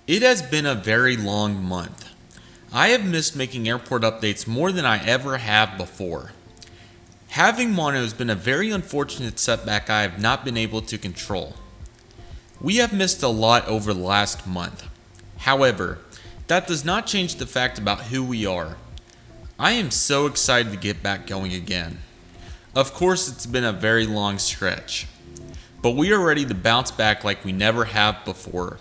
It has been a very long month. I have missed making airport updates more than I ever have before. Having mono has been a very unfortunate setback I have not been able to control. We have missed a lot over the last month. However, that does not change the fact about who we are. I am so excited to get back going again. Of course, it's been a very long stretch, but we are ready to bounce back like we never have before.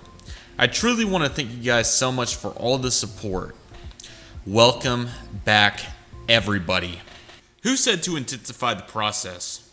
I truly want to thank you guys so much for all the support. Welcome back, everybody. Who said to intensify the process?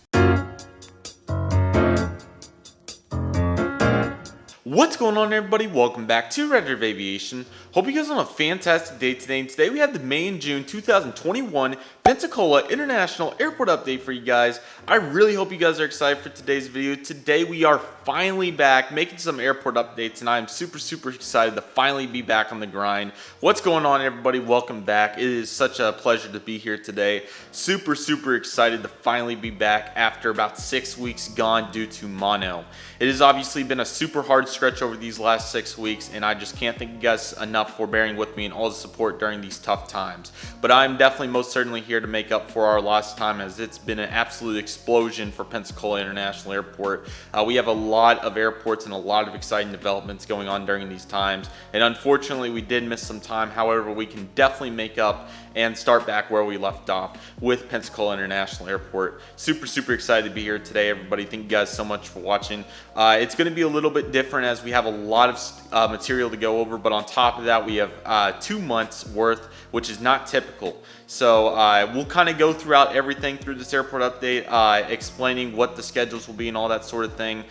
What's going on, everybody? Welcome back to Redriveraviation. Hope you guys are on a fantastic day today. And today we have the May and June 2021 Pensacola International Airport update for you guys. I really hope you guys are excited for today's video. Today we are finally back making some airport updates, and I am super excited to finally be back on the grind. What's going on, everybody? Welcome back. It is such a pleasure to be here today. Super excited to finally be back after about 6 weeks gone due to mono. It has obviously been a super hard stretch over these last 6 weeks, and I just can't thank you guys enough for bearing with me and all the support during these tough times. But I'm definitely most certainly here to make up for our lost time, as it's been an absolute explosion for Pensacola International Airport. We have a lot of airports and a lot of exciting developments going on during these times, and unfortunately we did miss some time. However, we can definitely make up and start back where we left off with Pensacola International Airport. Super excited to be here today, everybody. Thank you guys so much for watching. It's going to be a little bit different as we have a lot of material to go over, but on top of that we have 2 months worth, which is not typical. So we'll kind of go throughout everything through this airport update, explaining what the schedules will be and all that sort of thing.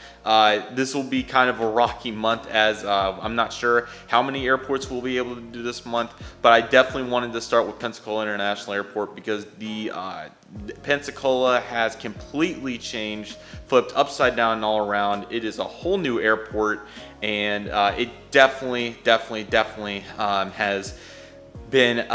This will be kind of a rocky month, as I'm not sure how many airports we'll be able to do this month, but I definitely wanted to start with Pensacola International Airport because the Pensacola has completely changed, flipped upside down and all around. It is a whole new airport, and it definitely has been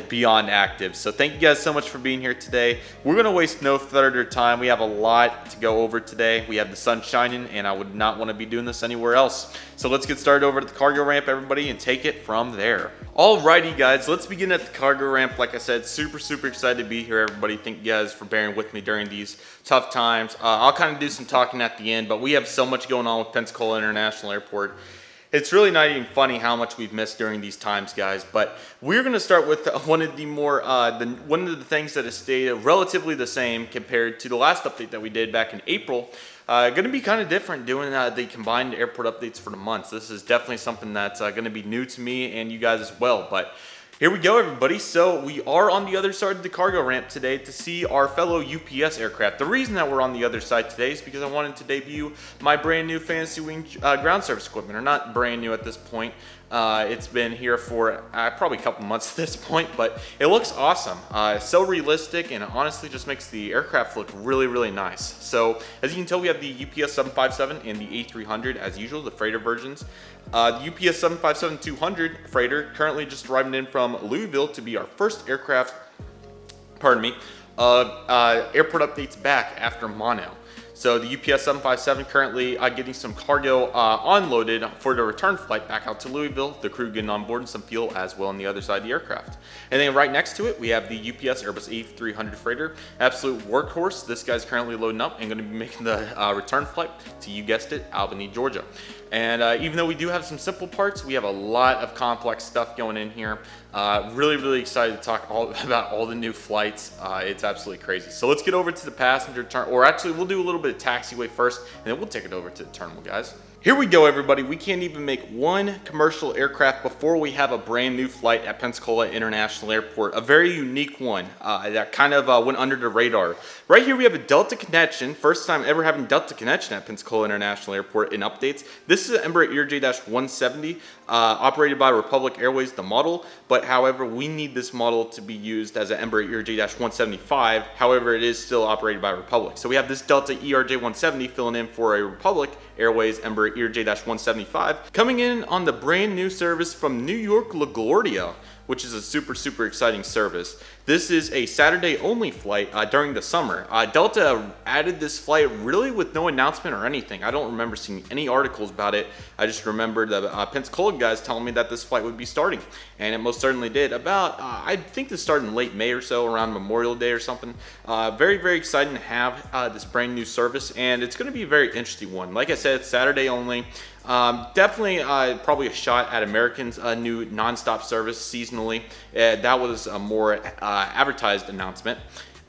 beyond active. So thank you guys so much for being here today. We're gonna waste no further time. We have a lot to go over today. We have the sun shining, and I would not want to be doing this anywhere else. So let's get started over at the cargo ramp, everybody, and take it from there. Alrighty guys, let's begin at the cargo ramp. Like I said, super excited to be here, everybody. Thank you guys for bearing with me during these tough times. I'll kind of do some talking at the end, but we have so much going on with Pensacola International Airport. It's really not even funny how much we've missed during these times, guys. But we're going to start with one of the things that has stayed relatively the same compared to the last update that we did back in April. Going to be kind of different doing the combined airport updates for the months. This is definitely something that's going to be new to me and you guys as well. But here we go, everybody. So we are on the other side of the cargo ramp today to see our fellow UPS aircraft. The reason that we're on the other side today is because I wanted to debut my brand new Fantasy Wing ground service equipment, or not brand new at this point. It's been here for probably a couple months at this point, but it looks awesome. So realistic, and it honestly just makes the aircraft look really nice. So as you can tell, we have the UPS 757 and the A300 as usual, the freighter versions. The UPS 757-200 freighter currently just arriving in from Louisville to be our first aircraft, airport updates back after mono. So the UPS 757 currently getting some cargo unloaded for the return flight back out to Louisville. The crew getting on board and some fuel as well on the other side of the aircraft. And then right next to it, we have the UPS Airbus A300 freighter, absolute workhorse. This guy's currently loading up and going to be making the return flight to, you guessed it, Albany, Georgia. And even though we do have some simple parts, we have a lot of complex stuff going in here. Really excited to talk about all the new flights. It's absolutely crazy. So let's get over to the passenger terminal, or actually we'll do a little bit of taxiway first, and then we'll take it over to the terminal, guys. Here we go, everybody. We can't even make one commercial aircraft before we have a brand new flight at Pensacola International Airport. A very unique one that kind of went under the radar. Right here we have a Delta connection. First time ever having Delta connection at Pensacola International Airport in updates. This is an Embraer ERJ-170 operated by Republic Airways, the model. But however, we need this model to be used as an Embraer ERJ-175. However, it is still operated by Republic. So we have this Delta ERJ-170 filling in for a Republic Airways Embraer ERJ-175 coming in on the brand new service from New York LaGuardia. which is a super exciting service. This is a Saturday only flight during the summer. Delta added this flight really with no announcement or anything. I don't remember seeing any articles about it. I just remember the Pensacola guys telling me that this flight would be starting, and it most certainly did. About, I think this started in late May or so, around Memorial Day or something. Very exciting to have this brand new service, and it's going to be a very interesting one. Like I said, it's Saturday only. Definitely probably a shot at American's new nonstop service seasonally. That was a more advertised announcement.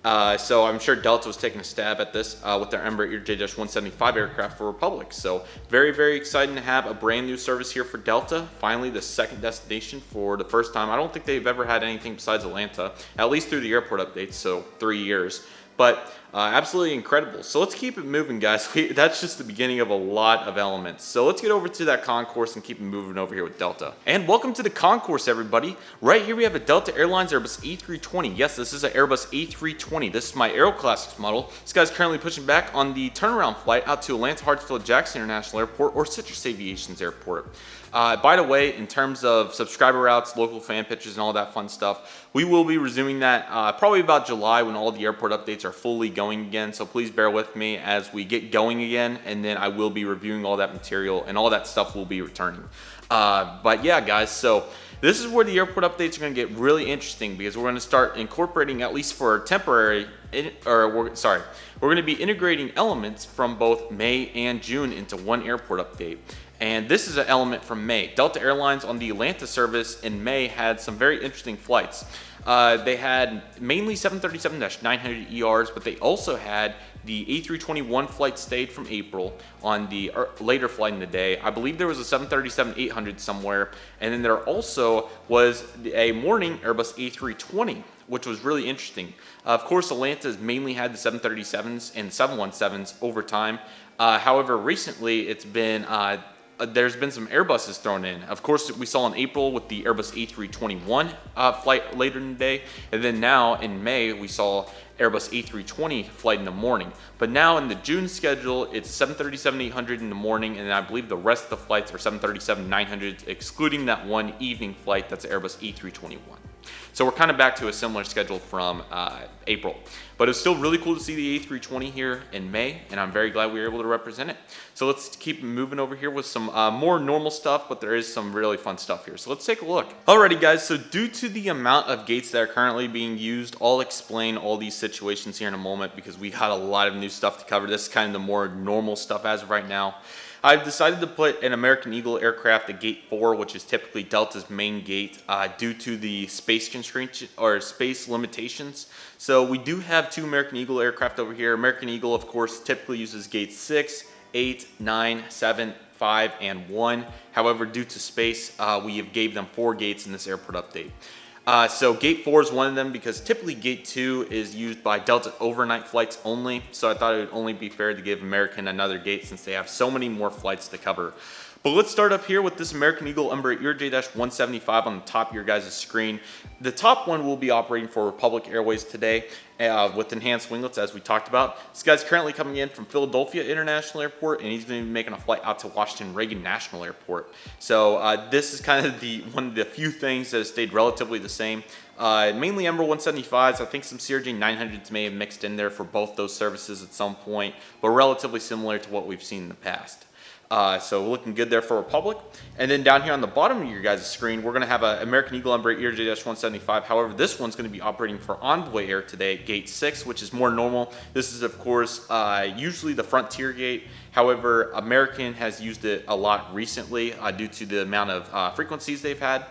So I'm sure Delta was taking a stab at this with their Embraer EJ-175 aircraft for Republic. So very exciting to have a brand new service here for Delta. Finally, the second destination for the first time. I don't think they've ever had anything besides Atlanta, at least through the airport updates, so 3 years. But absolutely incredible. So let's keep it moving, guys. That's just the beginning of a lot of elements. So let's get over to that concourse and keep it moving over here with Delta. And welcome to the concourse, everybody. Right here we have a Delta Airlines Airbus A320. Yes, this is an Airbus A320. This is my Aero Classics model. This guy's currently pushing back on the turnaround flight out to Atlanta Hartsfield Jackson International Airport or Citrus Aviation's airport. By the way, in terms of subscriber routes, local fan pitches, and all that fun stuff, we will be resuming that probably about July when all the airport updates are fully going again. So please bear with me as we get going again, and then I will be reviewing all that material, and all that stuff will be returning. But yeah, guys, so this is where the airport updates are going to get really interesting, because we're going to start incorporating, at least for temporary, we're going to be integrating elements from both May and June into one airport update. And this is an element from May. Delta Airlines on the Atlanta service in May had some very interesting flights. They had mainly 737-900 ERs, but they also had the A321 flight stayed from April on the later flight in the day. I believe there was a 737-800 somewhere, and then there also was a morning Airbus A320, which was really interesting. Of course, Atlanta's mainly had the 737s and 717s over time. However, recently it's been there's been some Airbuses thrown in. Of course, we saw in April with the Airbus A321 flight later in the day, and then now in May we saw Airbus A320 flight in the morning. But now in the June schedule, it's 737-800 in the morning, and I believe the rest of the flights are 737-900, excluding that one evening flight that's Airbus A321. So we're kind of back to a similar schedule from April. But it's still really cool to see the A320 here in May, and I'm very glad we were able to represent it. So let's keep moving over here with some more normal stuff, but there is some really fun stuff here. So let's take a look. Alrighty, guys, so due to the amount of gates that are currently being used, I'll explain all these situations here in a moment, because we got a lot of new stuff to cover. This is kind of the more normal stuff as of right now. I've decided to put an American Eagle aircraft at gate 4, which is typically Delta's main gate, due to the space constraints or space limitations. So we do have 2 American Eagle aircraft over here. American Eagle, of course, typically uses gates 6, 8, 9, 7, 5, and 1. However, due to space, we have gave them 4 gates in this airport update. So gate 4 is one of them, because typically gate 2 is used by Delta overnight flights only. So I thought it would only be fair to give American another gate, since they have so many more flights to cover. But let's start up here with this American Eagle Embraer EJ-175 on the top of your guys' screen. The top one will be operating for Republic Airways today with enhanced winglets, as we talked about. This guy's currently coming in from Philadelphia International Airport, and he's going to be making a flight out to Washington Reagan National Airport. So this is kind of one of the few things that has stayed relatively the same. Mainly Embraer 175s. I think some CRJ 900s may have mixed in there for both those services at some point, but relatively similar to what we've seen in the past. So looking good there for Republic. And then down here on the bottom of your guys' screen, we're going to have an American Eagle Embraer EJ-175. However, this one's going to be operating for Envoy Air today at gate 6, which is more normal. This is, of course, usually the Frontier gate. However, American has used it a lot recently due to the amount of frequencies they've had.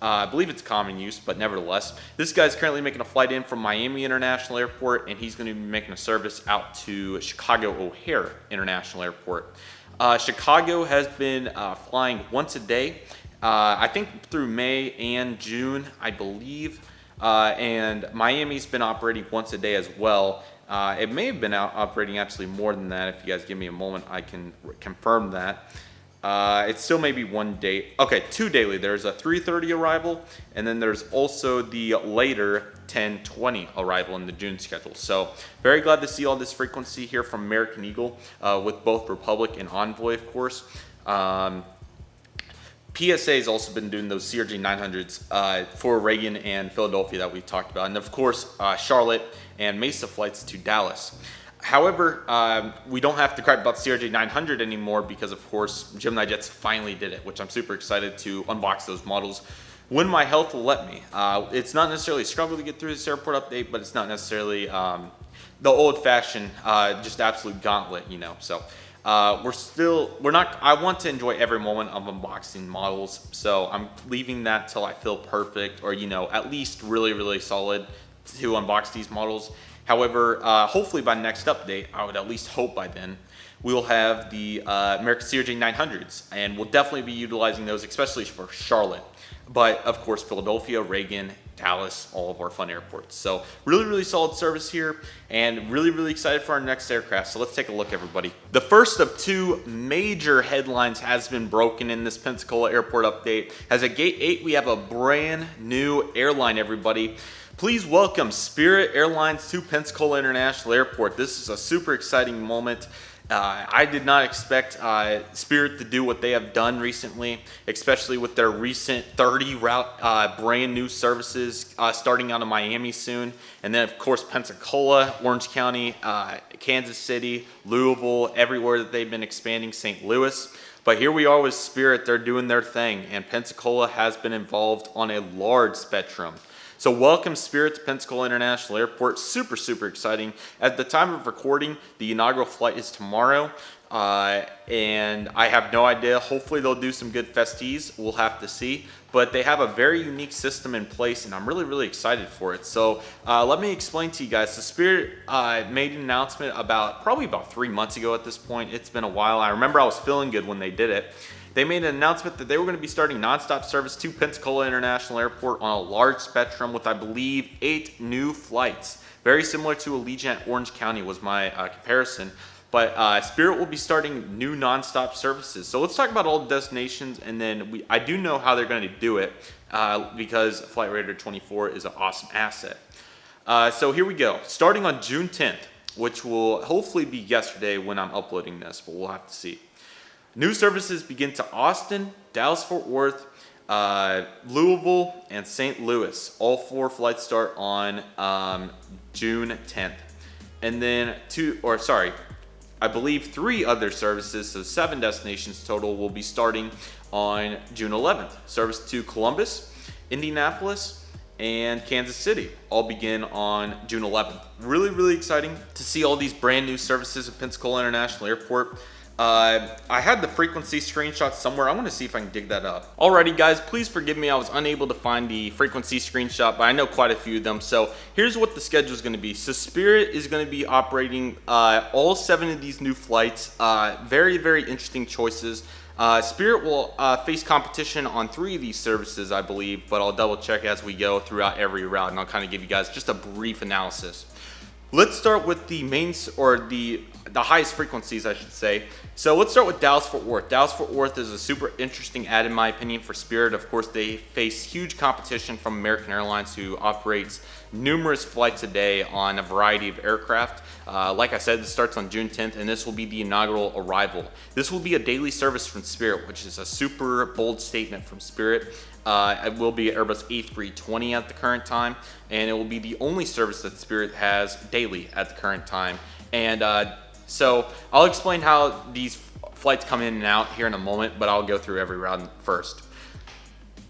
I believe it's common use, but nevertheless. This guy's currently making a flight in from Miami International Airport, and he's going to be making a service out to Chicago O'Hare International Airport. Chicago has been flying once a day, I think through May and June, I believe, and Miami's been operating once a day as well. It may have been operating actually more than that. If you guys give me a moment, I can confirm that. It still may be one day. Okay, 2 daily. There's a 3:30 arrival, and then there's also the later 10:20 arrival in the June schedule. So very glad to see all this frequency here from American Eagle with both Republic and Envoy, of course. PSA has also been doing those CRJ 900s for Reagan and Philadelphia that we talked about, and of course Charlotte and Mesa flights to Dallas. However, we don't have to cry about CRJ 900 anymore because, of course, Gemini Jets finally did it, which I'm super excited to unbox those models when my health will let me. It's not necessarily a struggle to get through this airport update, but it's not necessarily the old-fashioned, just absolute gauntlet, you know. So I want to enjoy every moment of unboxing models, so I'm leaving that till I feel perfect, or, you know, at least really, really solid to unbox these models. However, hopefully by next update, I would at least hope by then, we'll have the American CRJ 900s, and we'll definitely be utilizing those, especially for Charlotte. But of course, Philadelphia, Reagan, Dallas, all of our fun airports. So really, really solid service here, and really, really excited for our next aircraft. So let's take a look, everybody. The first of two major headlines has been broken in this Pensacola Airport update. As at Gate 8, we have a brand new airline, everybody. Please welcome Spirit Airlines to Pensacola International Airport. This is a super exciting moment. I did not expect Spirit to do what they have done recently, especially with their recent 30 route brand new services starting out of Miami soon. And then, of course, Pensacola, Orange County, Kansas City, Louisville, everywhere that they've been expanding, St. Louis. But here we are with Spirit. They're doing their thing, and Pensacola has been involved on a large spectrum. So welcome Spirit to Pensacola International Airport. Super, super exciting. At the time of recording, the inaugural flight is tomorrow. And I have no idea. Hopefully they'll do some good festies. We'll have to see. But they have a very unique system in place, and I'm really, really excited for it. So let me explain to you guys. The Spirit made an announcement probably about 3 months ago at this point. It's been a while. I remember I was feeling good when they did it. They made an announcement that they were going to be starting nonstop service to Pensacola International Airport on a large spectrum with, I believe, 8 new flights. Very similar to Allegiant Orange County was my comparison. But Spirit will be starting new nonstop services. So let's talk about all the destinations, and then I do know how they're going to do it because Flight Radar 24 is an awesome asset. So here we go. Starting on June 10th, which will hopefully be yesterday when I'm uploading this, but we'll have to see. New services begin to Austin, Dallas-Fort Worth, Louisville, and St. Louis. All 4 flights start on June 10th. And then I believe 3 other services, so 7 destinations total, will be starting on June 11th. Service to Columbus, Indianapolis, and Kansas City all begin on June 11th. Really, really exciting to see all these brand new services at Pensacola International Airport. I had the frequency screenshot somewhere. I'm going to see if I can dig that up. Alrighty guys, please forgive me. I was unable to find the frequency screenshot, but I know quite a few of them. So here's what the schedule is going to be. So Spirit is going to be operating all 7 of these new flights. Very, very interesting choices. Spirit will face competition on 3 of these services, I believe, but I'll double check as we go throughout every route, and I'll kind of give you guys just a brief analysis. Let's start with the the highest frequencies, I should say. So let's start with Dallas-Fort Worth. Dallas-Fort Worth is a super interesting ad, in my opinion, for Spirit. Of course, they face huge competition from American Airlines, who operates numerous flights a day on a variety of aircraft. Like I said, this starts on June 10th, and this will be the inaugural arrival. This will be a daily service from Spirit, which is a super bold statement from Spirit. It will be Airbus A320 at the current time, and it will be the only service that Spirit has daily at the current time. And so I'll explain how these flights come in and out here in a moment, but I'll go through every route first.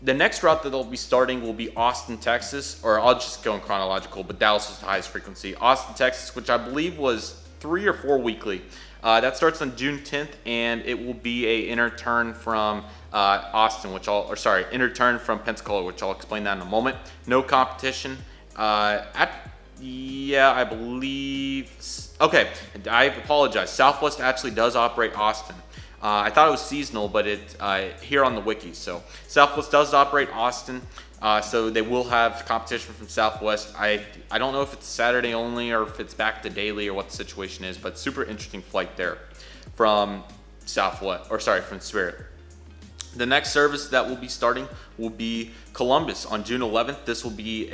The next route that they'll be starting will be Austin, Texas, or I'll just go in chronological, but Dallas is the highest frequency. Austin, Texas, which I believe was 3 or 4 weekly. That starts on June 10th, and it will be a inter-turn from inter-turn from Pensacola, which I'll explain that in a moment. No competition. I believe. Okay, I apologize. Southwest actually does operate Austin. I thought it was seasonal, but it's here on the wiki. So Southwest does operate Austin. So they will have competition from Southwest. I don't know if it's Saturday only or if it's back to daily or what the situation is, but super interesting flight there from from Spirit. The next service that will be starting will be Columbus on June 11th. This will be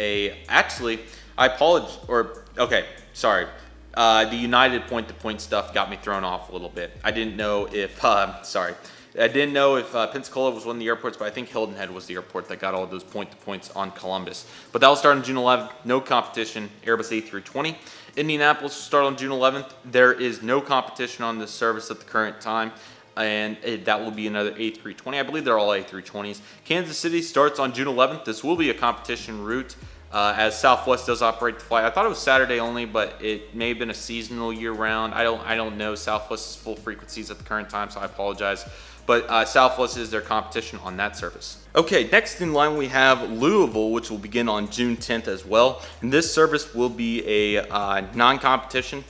the United point-to-point stuff got me thrown off a little bit. I didn't know if, I didn't know if Pensacola was one of the airports, but I think Hilton Head was the airport that got all those point-to-points on Columbus. But that will start on June 11th. No competition. Airbus A320. Indianapolis will start on June 11th. There is no competition on this service at the current time, and that will be another A320. I believe they're all A320s. Kansas City starts on June 11th. This will be a competition route, as Southwest does operate the flight. I thought it was Saturday only, but it may have been a seasonal year-round. I don't know Southwest's full frequencies at the current time, so I apologize. But Southwest is their competition on that service. Okay, next in line we have Louisville, which will begin on June 10th as well. And this service will be a non-competition.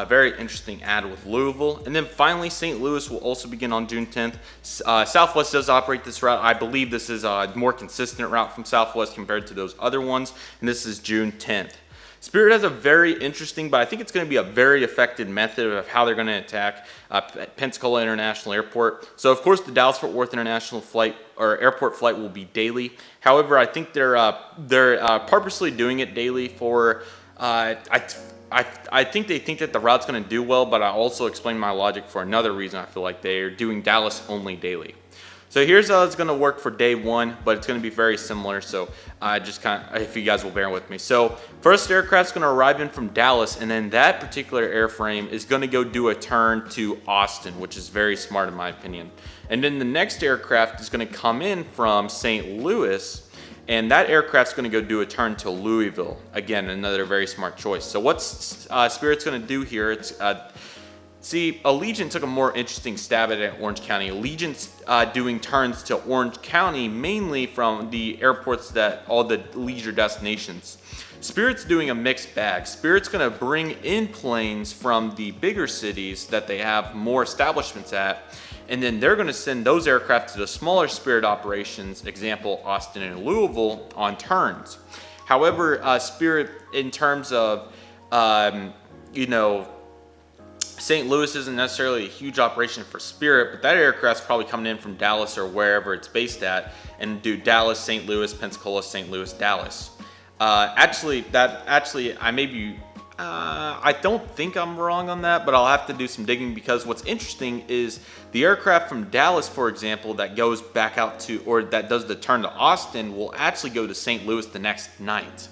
Very interesting ad with Louisville. And then finally, St. Louis will also begin on June 10th. Southwest does operate this route. I believe this is a more consistent route from Southwest compared to those other ones. And this is June 10th. Spirit has a very interesting, but I think it's going to be a very effective method of how they're going to attack Pensacola International Airport. So, of course, the Dallas-Fort Worth International flight or airport flight will be daily. However, I think they're purposely doing it daily for. I think they think that the route's going to do well, but I also explained my logic for another reason. I feel like they're doing Dallas only daily. So here's how it's going to work for day one, but it's going to be very similar. So just kind of, if you guys will bear with me. So first aircraft's going to arrive in from Dallas, and then that particular airframe is going to go do a turn to Austin, which is very smart in my opinion. And then the next aircraft is going to come in from St. Louis, and that aircraft's going to go do a turn to Louisville. Again, another very smart choice. So what's Spirit's going to do here? It's see, Allegiant took a more interesting stab at it at Orange County. Allegiant's doing turns to Orange County mainly from the airports that all the leisure destinations. Spirit's doing a mixed bag. Spirit's going to bring in planes from the bigger cities that they have more establishments at, and then they're going to send those aircraft to the smaller Spirit operations, example Austin and Louisville, on turns. However, Spirit, in terms of, St. Louis isn't necessarily a huge operation for Spirit, but that aircraft's probably coming in from Dallas or wherever it's based at, and do Dallas, St. Louis, Pensacola, St. Louis, Dallas. I don't think I'm wrong on that, but I'll have to do some digging, because what's interesting is the aircraft from Dallas, for example, that goes back out to, or that does the turn to Austin, will actually go to St. Louis the next night.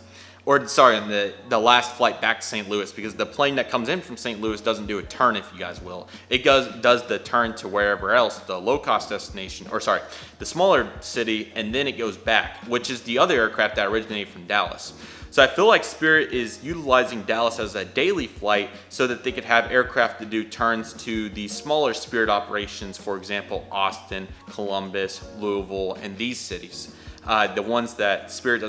Or sorry, on the last flight back to St. Louis, because the plane that comes in from St. Louis doesn't do a turn, if you guys will. It does the turn to wherever else, the low-cost destination, or sorry, the smaller city, and then it goes back, which is the other aircraft that originated from Dallas. So I feel like Spirit is utilizing Dallas as a daily flight so that they could have aircraft to do turns to the smaller Spirit operations, for example, Austin, Columbus, Louisville, and these cities. The ones that Spirit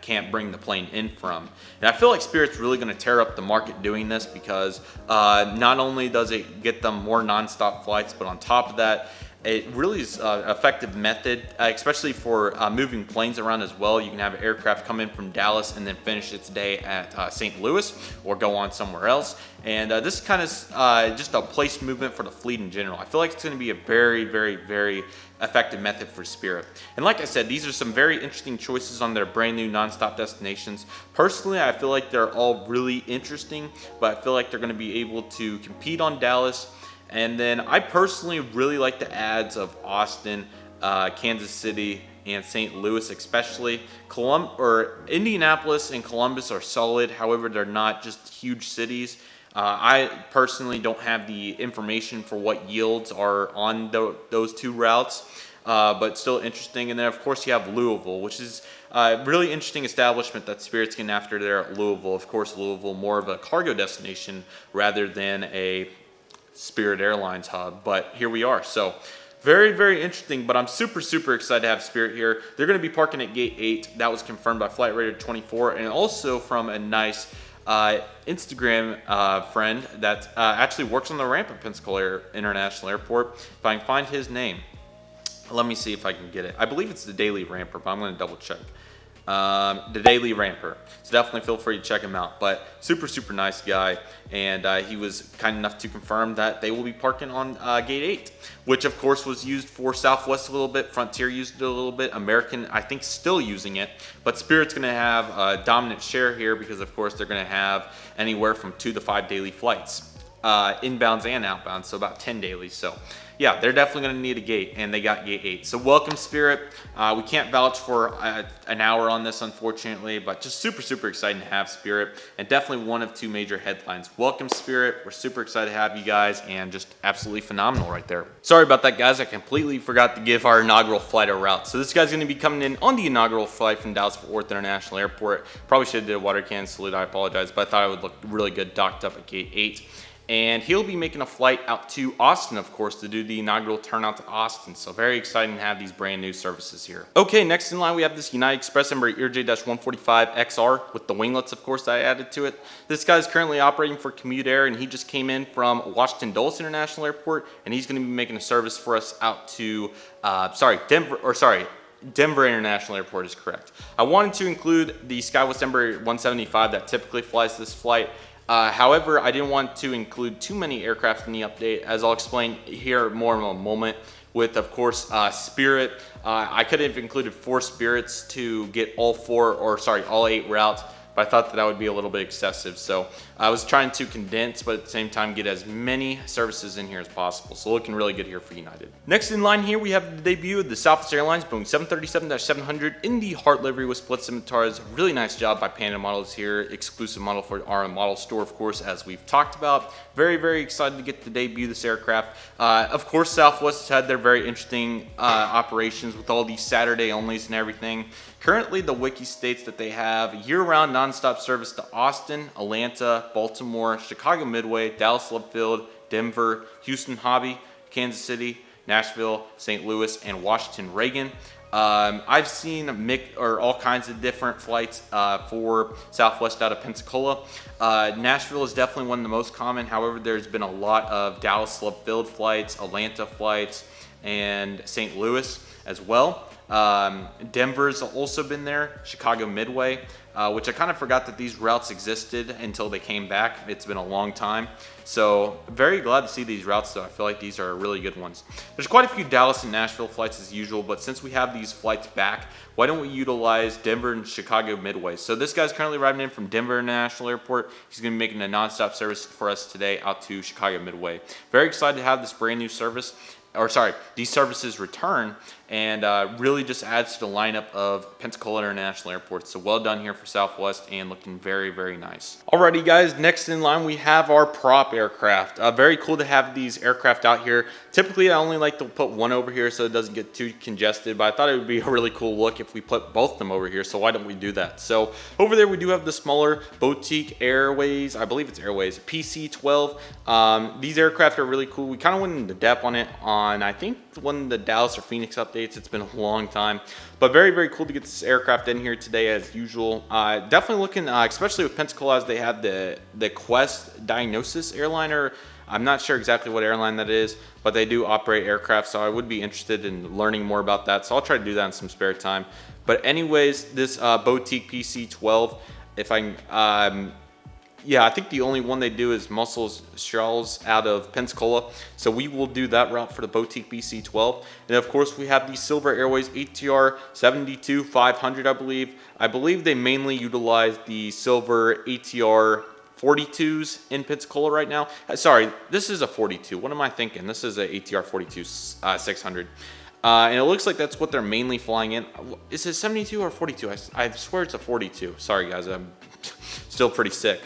can't bring the plane in from. And I feel like Spirit's really going to tear up the market doing this, because not only does it get them more nonstop flights, but on top of that, it really is an effective method, especially for moving planes around as well. You can have an aircraft come in from Dallas and then finish its day at St. Louis or go on somewhere else. And this is kind of just a place movement for the fleet in general. I feel like it's going to be a very, very, very effective method for Spirit. And like I said, these are some very interesting choices on their brand new nonstop destinations. Personally, I feel like they're all really interesting, but I feel like they're going to be able to compete on Dallas. And then I personally really like the ads of Austin, Kansas City, and St. Louis especially. Indianapolis and Columbus are solid. However, they're not just huge cities. I personally don't have the information for what yields are on those two routes, but still interesting. And then, of course, you have Louisville, which is a really interesting establishment that Spirit's getting after there at Louisville. Of course, Louisville, more of a cargo destination rather than a Spirit Airlines hub, but here we are. So very, very interesting, but I'm super, super excited to have Spirit here. They're going to be parking at gate 8. That was confirmed by Flight Radar 24, and also from a nice Instagram friend that actually works on the ramp at Pensacola International Airport. If I can find his name, let me see if I can get it. I believe it's the Daily Ramper, but I'm going to double check. The Daily Ramper. So definitely feel free to check him out. But super, super nice guy. And he was kind enough to confirm that they will be parking on gate 8, which of course was used for Southwest a little bit. Frontier used it a little bit. American, I think, still using it. But Spirit's going to have a dominant share here because, of course, they're going to have anywhere from 2 to 5 daily flights. inbounds and outbounds, so about 10 daily. So yeah, they're definitely going to need a gate, and they got gate 8. So welcome, Spirit. We can't vouch for an hour on this, unfortunately, but just super exciting to have Spirit, and definitely one of 2 major headlines. Welcome, Spirit. We're super excited to have you guys, and just absolutely phenomenal right there. Sorry about that, guys. I completely forgot to give our inaugural flight a route. So this guy's going to be coming in on the inaugural flight from Dallas-Fort Worth International Airport. Probably should have did a water cannon salute. I apologize, but I thought it would look really good docked up at gate 8. And he'll be making a flight out to Austin, of course, to do the inaugural turnout to Austin. So very exciting to have these brand new services here. Okay, next in line we have this United Express Embraer ERJ-145XR with the winglets, of course, that I added to it. This guy's currently operating for Commute Air, and he just came in from Washington Dulles International Airport, and he's going to be making a service for us out to, Denver International Airport is correct. I wanted to include the SkyWest Embraer 175 that typically flies this flight. However, I didn't want to include too many aircraft in the update, as I'll explain here more in a moment. With, of course, Spirit. I could have included 4 Spirits to get all 8 routes, but I thought that would be a little bit excessive. So I was trying to condense, but at the same time get as many services in here as possible. So looking really good here for United. Next in line here, we have the debut of the Southwest Airlines Boeing 737-700 in the heart livery with split scimitars. Really nice job by Panda Models here. Exclusive model for our model store, of course, as we've talked about. Very excited to get to debut this aircraft. Of course, Southwest has had their very interesting operations with all these Saturday onlys and everything. Currently, the wiki states that they have year-round nonstop service to Austin, Atlanta, Baltimore, Chicago Midway, Dallas Love Field, Denver, Houston Hobby, Kansas City, Nashville, St. Louis, and Washington Reagan. I've seen all kinds of different flights for Southwest out of Pensacola. Nashville is definitely one of the most common. However, there's been a lot of Dallas Love Field flights, Atlanta flights, and St. Louis as well. Denver's also been there, Chicago Midway, which I kind of forgot that these routes existed until they came back. It's been a long time. So very glad to see these routes, though. I feel like these are really good ones. There's quite a few Dallas and Nashville flights as usual, but since we have these flights back, why don't we utilize Denver and Chicago Midway? So this guy's currently arriving in from Denver International Airport. He's going to be making a nonstop service for us today out to Chicago Midway. Very excited to have this brand new service. These services return, and really just adds to the lineup of Pensacola International Airport. So well done here for Southwest, and looking very nice. Alrighty, guys, next in line we have our prop aircraft. Very cool to have these aircraft out here. Typically I only like to put one over here so it doesn't get too congested, but I thought it would be a really cool look if we put both of them over here, so why don't we do that? So over there we do have the smaller Boutique Airways, I believe it's Airways, PC-12. These aircraft are really cool. We kind of went into depth on it on, I think, one of the Dallas or Phoenix updates. It's been a long time, but very cool to get this aircraft in here today as usual. Definitely looking, especially with Pensacola, as they have the Quest Diagnosis airliner. I'm not sure exactly what airline that is, but they do operate aircraft, so I would be interested in learning more about that. So I'll try to do that in some spare time. But anyways, this Boutique PC-12, if I yeah, I think the only one they do is Muscle Shoals out of Pensacola. So we will do that route for the Boutique PC-12. And of course, we have the Silver Airways ATR 72-500, I believe. I believe they mainly utilize the Silver ATR 42s in Pensacola right now. Sorry, this is a 42. What am I thinking? This is a ATR 42 600. And it looks like that's what they're mainly flying in. Is it 72 or 42? I swear it's a 42. Sorry, guys. I'm still pretty sick.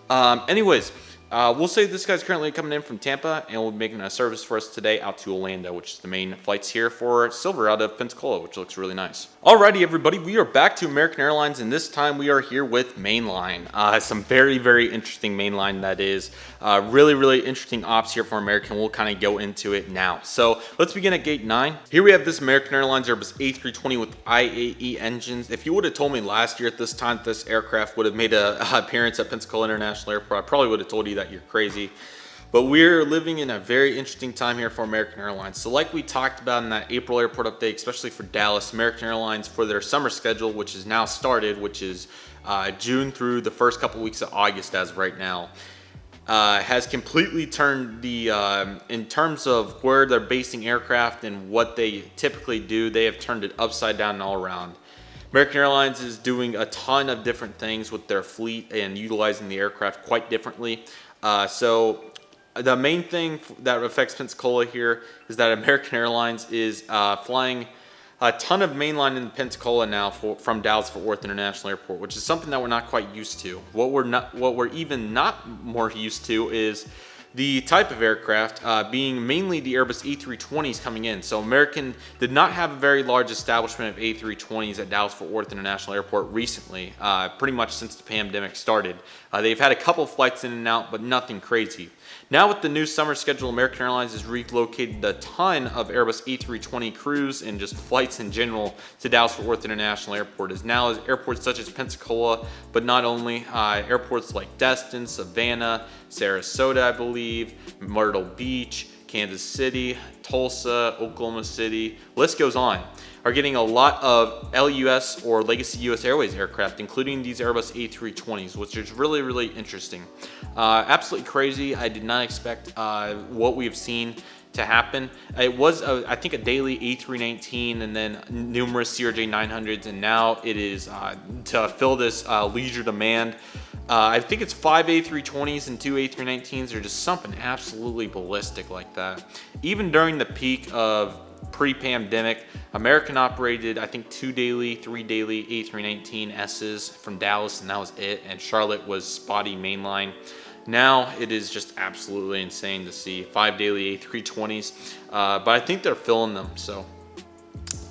Anyways, we'll say this guy's currently coming in from Tampa, and will be making a service for us today out to Orlando, which is the main flights here for Silver out of Pensacola, which looks really nice. Alrighty, everybody, we are back to American Airlines, and this time we are here with mainline. Some very interesting mainline that is. Really interesting ops here for American. We'll kind of go into it now. So let's begin at gate 9. Here we have this American Airlines Airbus A320 with IAE engines. If you would have told me last year at this time this aircraft would have made an appearance at Pensacola International Airport, I probably would have told you that you're crazy. But we're living in a very interesting time here for American Airlines. So like we talked about in that April airport update, especially for Dallas, American Airlines for their summer schedule, which is now started, which is June through the first couple weeks of August as of right now, has completely turned the, in terms of where they're basing aircraft and what they typically do, they have turned it upside down and all around. American Airlines is doing a ton of different things with their fleet and utilizing the aircraft quite differently. So the main thing that affects Pensacola here is that American Airlines is flying a ton of mainline in Pensacola now from Dallas-Fort Worth International Airport, which is something that we're not quite used to. What we're even not more used to is the type of aircraft being mainly the Airbus A320s coming in. So American did not have a very large establishment of A320s at Dallas-Fort Worth International Airport recently, pretty much since the pandemic started. They've had a couple flights in and out, but nothing crazy. Now with the new summer schedule, American Airlines has relocated a ton of Airbus A320 crews and just flights in general to Dallas-Fort Worth International Airport. As now as airports such as Pensacola, but not only, airports like Destin, Savannah, Sarasota, I believe, Myrtle Beach, Kansas City, Tulsa, Oklahoma City, list goes on, are getting a lot of LUS or Legacy US Airways aircraft, including these Airbus A320s, which is really, really interesting. Absolutely crazy. I did not expect what we have seen to happen. It was, I think, a daily A319 and then numerous CRJ 900s, and now it is to fill this leisure demand. I think it's 5 A320s and 2 A319s, or just something absolutely ballistic like that. Even during the peak of pre-pandemic, American operated, I think, 2 daily, 3 daily A319Ss from Dallas, and that was it. And Charlotte was spotty mainline. Now it is just absolutely insane to see 5 daily A320s, but I think they're filling them. So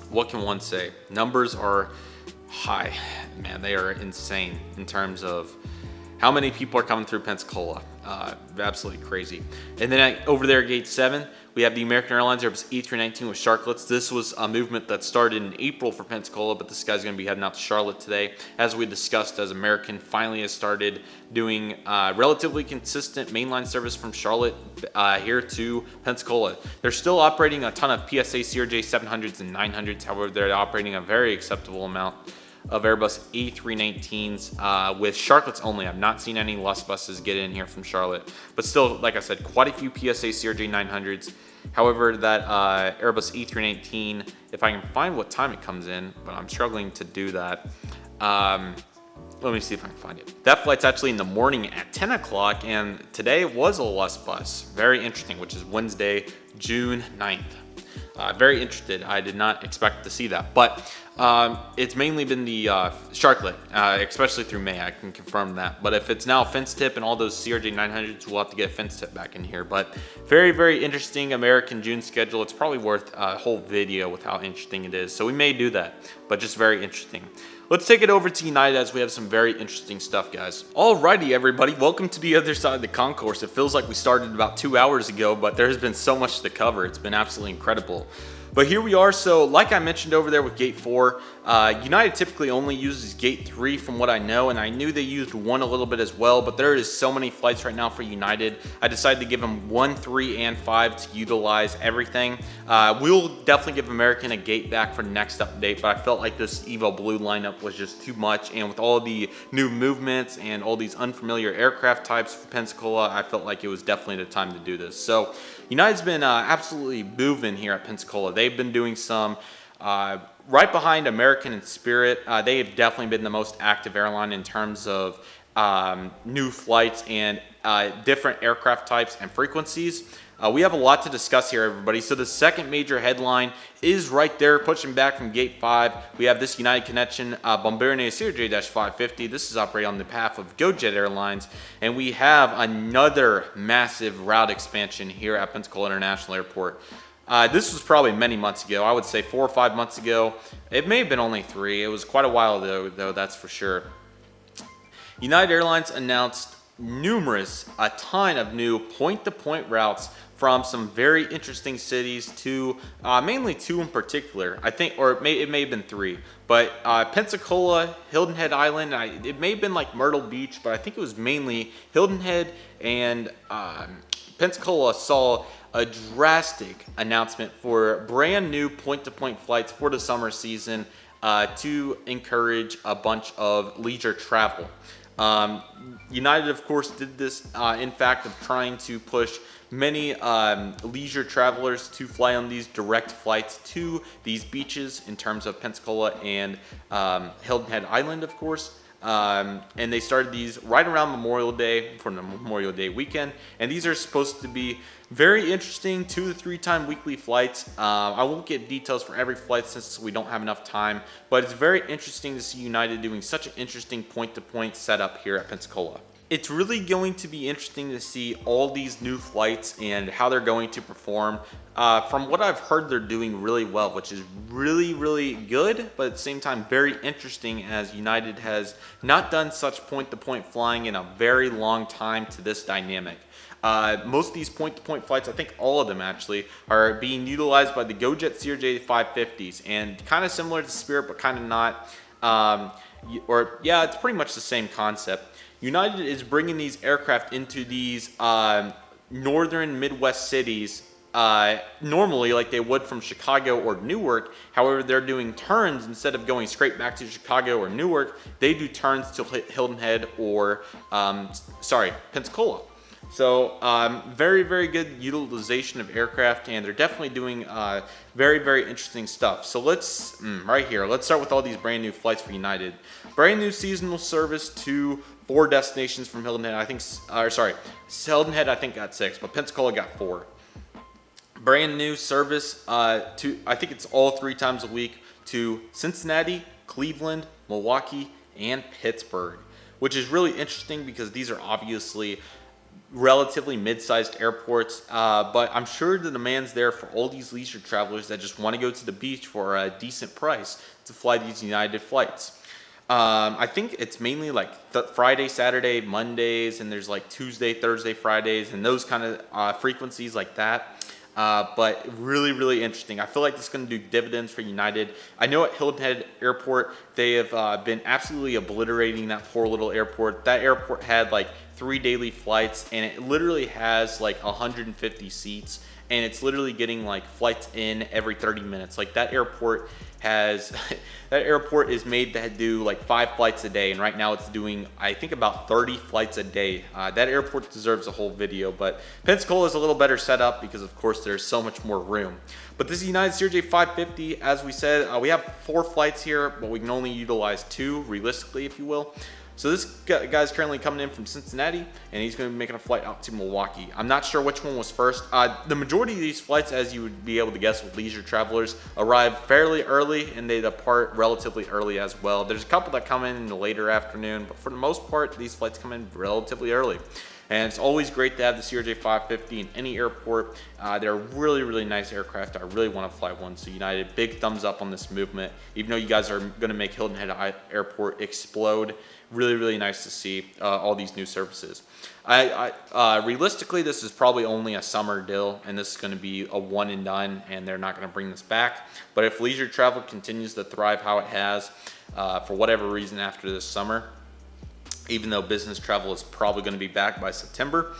what can one say? Numbers are high, man. They are insane in terms of how many people are coming through Pensacola. Absolutely crazy. And then over there at Gate 7, we have the American Airlines Airbus A319 with Sharklets. This was a movement that started in April for Pensacola, but this guy's going to be heading out to Charlotte today. As we discussed, as American finally has started doing relatively consistent mainline service from Charlotte here to Pensacola. They're still operating a ton of PSA CRJ 700s and 900s. However, they're operating a very acceptable amount of Airbus A319s with Sharklets only. I've not seen any Lust buses get in here from Charlotte, but still, like I said, quite a few PSA CRJ 900s. However, that Airbus A319, if I can find what time it comes in, but I'm struggling to do that. Let me see if I can find it. That flight's actually in the morning at 10 o'clock, and today was a Lust bus. Very interesting, which is Wednesday, June 9th. Very interested. I did not expect to see that, but it's mainly been the Sharklet, especially through May. I can confirm that. But if it's now a fence tip and all those CRJ 900s, we'll have to get a fence tip back in here. But very, very interesting American June schedule. It's probably worth a whole video with how interesting it is. So we may do that, but just very interesting. Let's take it over to United as we have some very interesting stuff, guys. Alrighty, everybody. Welcome to the other side of the concourse. It feels like we started about 2 hours ago, but there has been so much to cover. It's been absolutely incredible. But here we are. So like I mentioned over there with Gate 4, United typically only uses Gate 3 from what I know, and I knew they used 1 a little bit as well, but there is so many flights right now for United. I decided to give them 1, 3, and 5 to utilize everything. We'll definitely give American a gate back for next update, but I felt like this Evo Blue lineup was just too much, and with all the new movements and all these unfamiliar aircraft types for Pensacola, I felt like it was definitely the time to do this. So United's been absolutely moving here at Pensacola. They've been doing some right behind American and Spirit. They have definitely been the most active airline in terms of new flights and different aircraft types and frequencies. We have a lot to discuss here, everybody. So the second major headline is right there, pushing back from Gate 5. We have this United connection, Bombardier CRJ-550. This is operating on the behalf of GoJet Airlines. And we have another massive route expansion here at Pensacola International Airport. This was probably many months ago. I would say 4 or 5 months ago. It may have been only 3. It was quite a while ago, though, that's for sure. United Airlines announced a ton of new point-to-point routes from some very interesting cities to mainly 2 in particular. I think, or it may have been 3, but Pensacola, Hilton Head Island, it may have been like Myrtle Beach, but I think it was mainly Hilton Head and Pensacola saw a drastic announcement for brand new point-to-point flights for the summer season to encourage a bunch of leisure travel. United, of course, did this in fact of trying to push many leisure travelers to fly on these direct flights to these beaches in terms of Pensacola and Hilton Head Island, of course. And they started these right around Memorial Day for the Memorial Day weekend. And these are supposed to be very interesting 2 to 3 time weekly flights. I won't get details for every flight since we don't have enough time, but it's very interesting to see United doing such an interesting point-to-point setup here at Pensacola. It's really going to be interesting to see all these new flights and how they're going to perform. From what I've heard, they're doing really well, which is really good, but at the same time very interesting, as United has not done such point-to-point flying in a very long time to this dynamic. Most of these point-to-point flights, I think all of them actually, are being utilized by the GoJet CRJ 550s, and kind of similar to Spirit, but kind of not. Yeah, it's pretty much the same concept. United is bringing these aircraft into these northern Midwest cities normally like they would from Chicago or Newark. However, they're doing turns instead of going straight back to Chicago or Newark. They do turns to Hilton Head or, Pensacola. So very good utilization of aircraft, and they're definitely doing very interesting stuff. So let's let's start with all these brand new flights for United. Brand new seasonal service to 4 destinations from Hilton Head. Hilton Head I think got 6, but Pensacola got 4. Brand new service to, I think it's all 3 times a week, to Cincinnati, Cleveland, Milwaukee, and Pittsburgh, which is really interesting because these are obviously relatively mid-sized airports, but I'm sure the demand's there for all these leisure travelers that just want to go to the beach for a decent price to fly these United flights. I think it's mainly like Friday, Saturday, Mondays, and there's like Tuesday, Thursday, Fridays, and those kind of frequencies like that. But really interesting. I feel like this is going to do dividends for United. I know at Hilton Head Airport, they have been absolutely obliterating that poor little airport. That airport had like 3 daily flights, and it literally has like 150 seats, and it's literally getting like flights in every 30 minutes. Like that airport has, that airport is made to do like 5 flights a day, and right now it's doing, I think, about 30 flights a day. That airport deserves a whole video, but Pensacola is a little better set up because of course there's so much more room. But this United CRJ 550, as we said, we have 4 flights here, but we can only utilize 2 realistically, if you will. So this guy's currently coming in from Cincinnati, and he's going to be making a flight out to Milwaukee. I'm not sure which one was first. The majority of these flights, as you would be able to guess with leisure travelers, arrive fairly early, and they depart relatively early as well. There's a couple that come in the later afternoon, but for the most part, these flights come in relatively early. And it's always great to have the CRJ 550 in any airport. They're really nice aircraft. I really want to fly one. So United, big thumbs up on this movement. Even though you guys are going to make Hilton Head Airport explode, really nice to see all these new services. Realistically, this is probably only a summer deal, and this is going to be a one and done, and they're not going to bring this back. But if leisure travel continues to thrive how it has, for whatever reason after this summer, even though business travel is probably going to be back by September,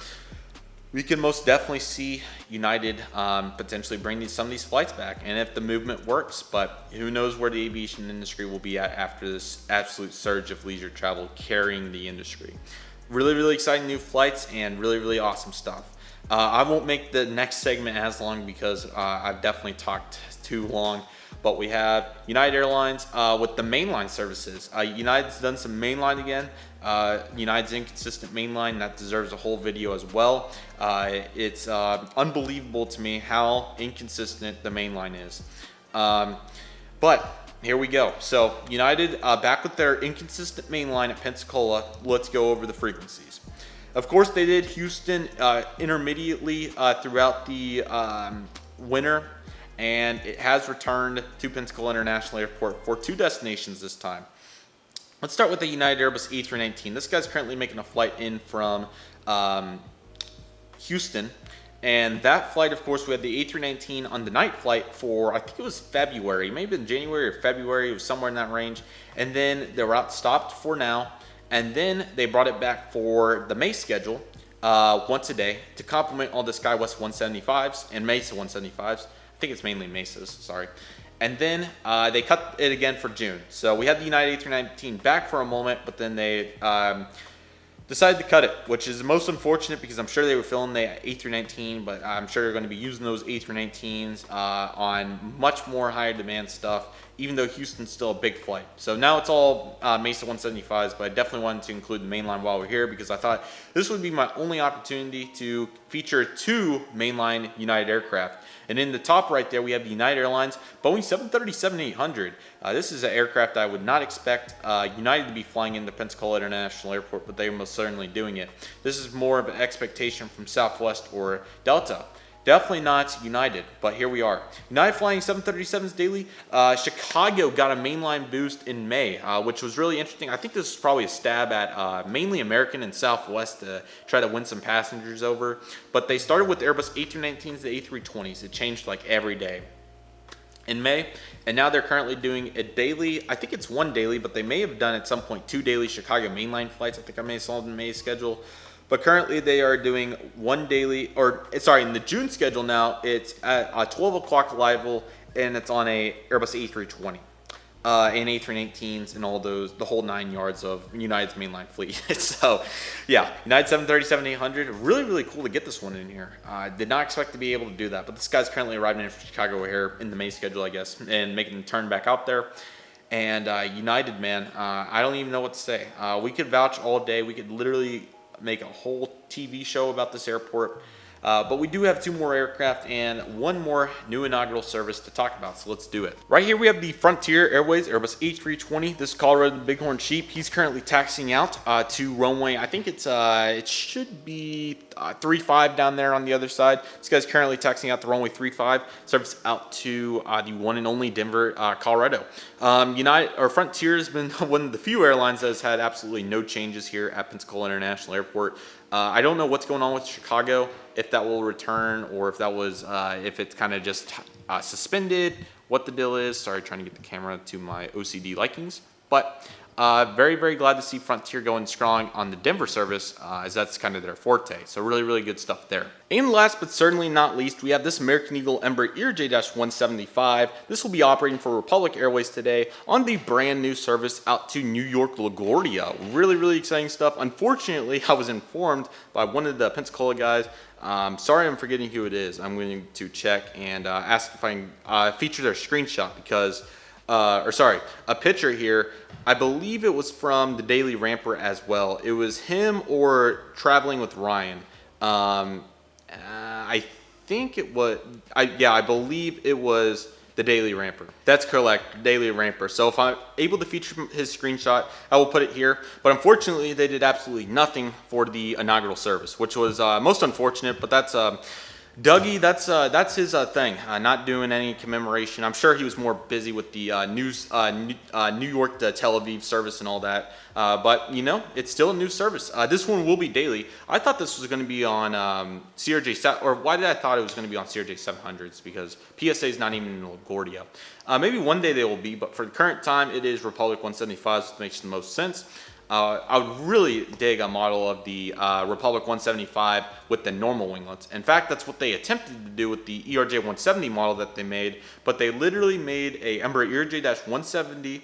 we can most definitely see United potentially bring some of these flights back, and if the movement works. But who knows where the aviation industry will be at after this absolute surge of leisure travel carrying the industry. Really exciting new flights and really awesome stuff. I won't make the next segment as long because I've definitely talked too long. But we have United Airlines with the mainline services. United's done some mainline again. United's inconsistent mainline, that deserves a whole video as well. It's unbelievable to me how inconsistent the mainline is. But here we go. So United back with their inconsistent mainline at Pensacola. Let's go over the frequencies. Of course, they did Houston intermediately throughout the winter, and it has returned to Pensacola International Airport for 2 destinations this time. Let's start with the United Airbus A319. This guy's currently making a flight in from Houston, and that flight, of course, we had the A319 on the night flight for, I think it was February, maybe in January or February, it was somewhere in that range, and then they were stopped for now, and then they brought it back for the May schedule once a day to complement all the SkyWest 175s and Mesa 175s. I think it's mainly Mesas, sorry. And then they cut it again for June. So we had the United A319 back for a moment, but then they decided to cut it, which is most unfortunate because I'm sure they were filling the A319, but I'm sure they're going to be using those A319s on much more higher demand stuff even though Houston's still a big flight. So now it's all Mesa 175s, but I definitely wanted to include the mainline while we're here because I thought this would be my only opportunity to feature 2 mainline United aircraft. And in the top right there, we have the United Airlines Boeing 737-800. This is an aircraft I would not expect United to be flying into Pensacola International Airport, but they are most certainly doing it. This is more of an expectation from Southwest or Delta. Definitely not United, but here we are. United flying 737s daily. Chicago got a mainline boost in May, which was really interesting. I think this is probably a stab at mainly American and Southwest to try to win some passengers over. But they started with Airbus A319s to A320s. It changed like every day in May, and now they're currently doing a daily. I think it's 1 daily, but they may have done at some point 2 daily Chicago mainline flights. I think I may have saw in May's schedule. But currently they are doing 1 daily, or sorry, in the June schedule now, it's at a 12 o'clock arrival, and it's on a Airbus A320, and A319s and all those, the whole 9 yards of United's mainline fleet. So, yeah, United 737-800, really, really cool to get this one in here. I did not expect to be able to do that, but this guy's currently arriving in Chicago here in the May schedule, I guess, and making the turn back out there. And United, man, I don't even know what to say. We could vouch all day. We could literally make a whole TV show about this airport. But we do have 2 more aircraft and 1 more new inaugural service to talk about, so let's do it. Right here we have the Frontier Airways Airbus A320. This is Colorado the Bighorn Sheep. He's currently taxiing out to runway, I think it's it should be 35 down there on the other side. This guy's currently taxiing out to runway 35, service out to the one and only Denver, Colorado. United or Frontier has been one of the few airlines that has had absolutely no changes here at Pensacola International Airport. I don't know what's going on with Chicago, if that will return or if that was, if it's kind of just suspended, what the deal is. Sorry, trying to get the camera to my OCD likings. But very, very glad to see Frontier going strong on the Denver service, as that's kind of their forte. So really, really good stuff there. And last but certainly not least, we have this American Eagle Embraer J-175. This will be operating for Republic Airways today on the brand new service out to New York LaGuardia. Really, really exciting stuff. Unfortunately, I was informed by one of the Pensacola guys. Sorry, I'm forgetting who it is. I'm going to check and ask if I can feature their screenshot because, or sorry, a picture here. I believe it was from the Daily Ramper as well. It was him or Traveling with Ryan. I think it was, yeah, I believe it was the Daily Ramper. That's correct, Daily Ramper. So if I'm able to feature his screenshot, I will put it here. But unfortunately, they did absolutely nothing for the inaugural service, which was most unfortunate. But that's Dougie. That's his thing. Not doing any commemoration. I'm sure he was more busy with the New York to Tel Aviv service and all that. But you know, it's still a new service. This one will be daily. I thought this was going to be on CRJ, or why did I thought it was going to be on CRJ 700s? Because PSA is not even in LaGuardia. Maybe one day they will be, but for the current time, it is Republic 175s, which makes the most sense. I would really dig a model of the Republic 175 with the normal winglets. In fact, that's what they attempted to do with the ERJ 170 model that they made, but they literally made a Embraer ERJ-170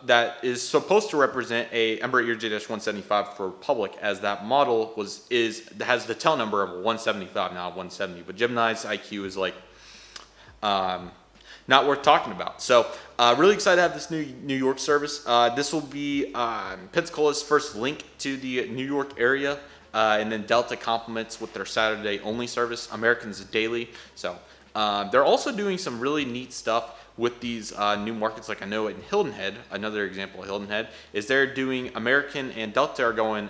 that is supposed to represent a Embraer ERJ-175 for Republic, as that model has the tail number of 175, not 170. But Gemini's IQ is like not worth talking about. So really excited to have this new New York service. This will be Pensacola's first link to the New York area, and then Delta complements with their Saturday only service. American's daily. So they're also doing some really neat stuff with these new markets. Like I know in Hilton Head, another example of Hilton Head, is they're doing American and Delta are going,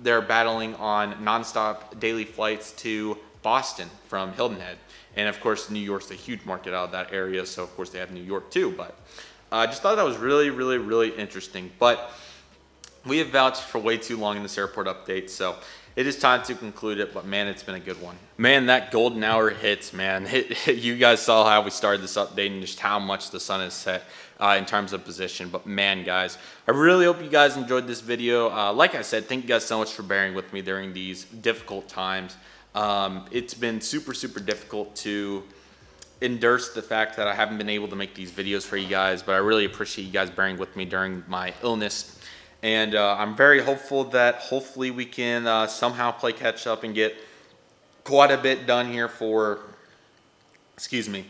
they're battling on nonstop daily flights to Boston from Hilton Head. And of course, New York's a huge market out of that area, so of course they have New York too. But I just thought that was really, really, really interesting. But we have vouched for way too long in this airport update, so it is time to conclude it. But man, it's been a good one. Man, that golden hour hits, man. You guys saw how we started this update and just how much the sun is set in terms of position. But man, guys, I really hope you guys enjoyed this video. Like I said, thank you guys so much for bearing with me during these difficult times. It's been super, super difficult to endorse the fact that I haven't been able to make these videos for you guys, but I really appreciate you guys bearing with me during my illness. And I'm very hopeful that hopefully we can somehow play catch up and get quite a bit done here for, excuse me,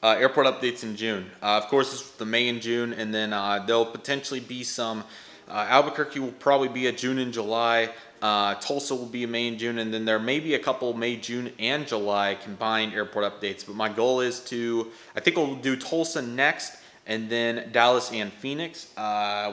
airport updates in June. Of course, this is the May and June, and then there'll potentially be some. Albuquerque will probably be a June and July. Tulsa will be a May and June, and then there may be a couple May, June, and July combined airport updates. But my goal is to, I think we'll do Tulsa next, and then Dallas and Phoenix.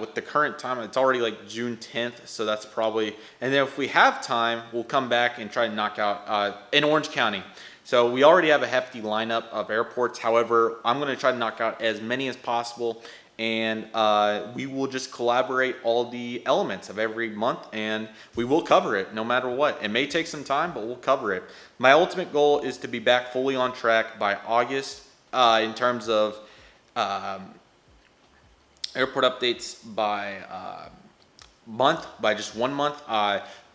With the current time, it's already like June 10th, so that's probably, and then if we have time, we'll come back and try to knock out in Orange County. So we already have a hefty lineup of airports. However, I'm going to try to knock out as many as possible, and we will just collaborate all the elements of every month, and we will cover it no matter what. It may take some time, but we'll cover it. My ultimate goal is to be back fully on track by August in terms of airport updates by month, by just 1 month.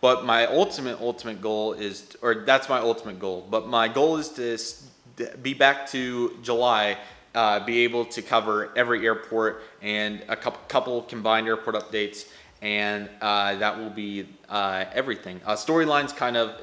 But my ultimate goal is, or that's my ultimate goal, but my goal is to be back to July, be able to cover every airport and a couple combined airport updates, and that will be everything. Storylines kind of,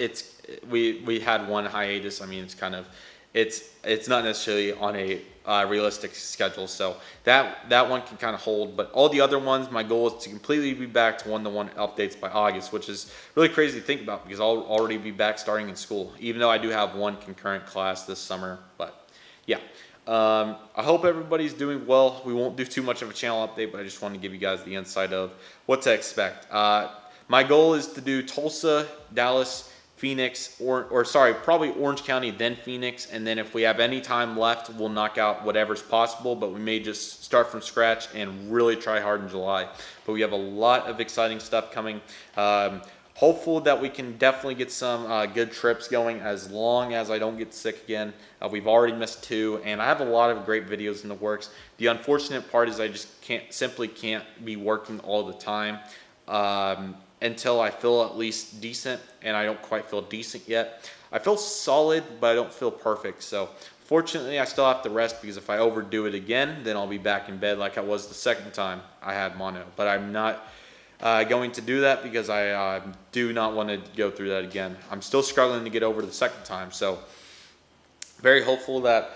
we had one hiatus. I mean, it's kind of, it's not necessarily on a realistic schedule, so that one can kind of hold. But all the other ones, my goal is to completely be back to one-to-one updates by August, which is really crazy to think about because I'll already be back starting in school, even though I do have one concurrent class this summer. But yeah, I hope everybody's doing well. We won't do too much of a channel update, but I just want to give you guys the insight of what to expect. My goal is to do Tulsa, Dallas, Phoenix, or sorry, probably Orange County, then Phoenix, and then if we have any time left, we'll knock out whatever's possible, but we may just start from scratch and really try hard in July. But we have a lot of exciting stuff coming. Hopeful that we can definitely get some good trips going as long as I don't get sick again. We've already missed 2, and I have a lot of great videos in the works. The unfortunate part is I just simply can't be working all the time. Until I feel at least decent, and I don't quite feel decent yet. I feel solid, but I don't feel perfect. So fortunately, I still have to rest because if I overdo it again, then I'll be back in bed like I was the second time I had mono. But I'm not going to do that because I do not want to go through that again. I'm still struggling to get over the second time. So very hopeful that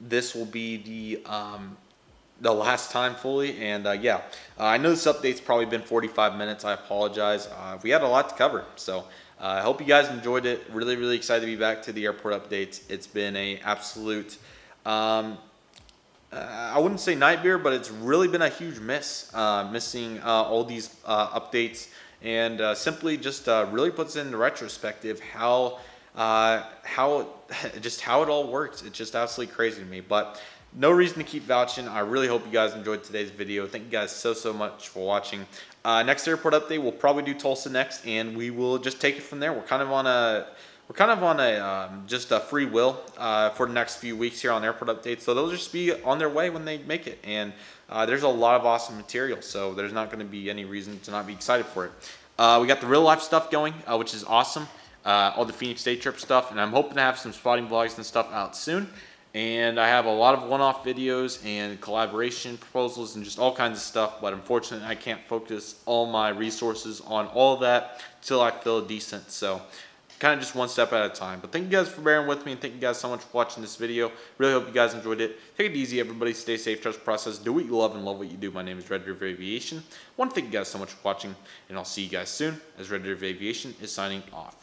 this will be the last time fully. And yeah, I know this update's probably been 45 minutes. I apologize. We had a lot to cover, so I hope you guys enjoyed it. Really excited to be back to the airport updates. It's been a absolute I wouldn't say nightmare, but it's really been a huge missing all these updates, and simply just really puts into retrospective how just how it all works. It's just absolutely crazy to me, but no reason to keep vouching. I really hope you guys enjoyed today's video. Thank you guys so much for watching. Next airport update, we'll probably do Tulsa next, and we will just take it from there. We're kind of on a just a free will for the next few weeks here on airport updates. So they'll just be on their way when they make it, and there's a lot of awesome material. So there's not going to be any reason to not be excited for it. We got the real life stuff going, which is awesome. All the Phoenix day trip stuff, and I'm hoping to have some spotting vlogs and stuff out soon. And I have a lot of one-off videos and collaboration proposals and just all kinds of stuff, but unfortunately I can't focus all my resources on all of that till I feel decent. So kind of just one step at a time. But thank you guys for bearing with me, and thank you guys so much for watching this video. Really hope you guys enjoyed it. Take it easy, everybody. Stay safe, trust the process, do what you love, and love what you do. My name is Redriveraviation. I want to thank you guys so much for watching, and I'll see you guys soon as Redriveraviation is signing off.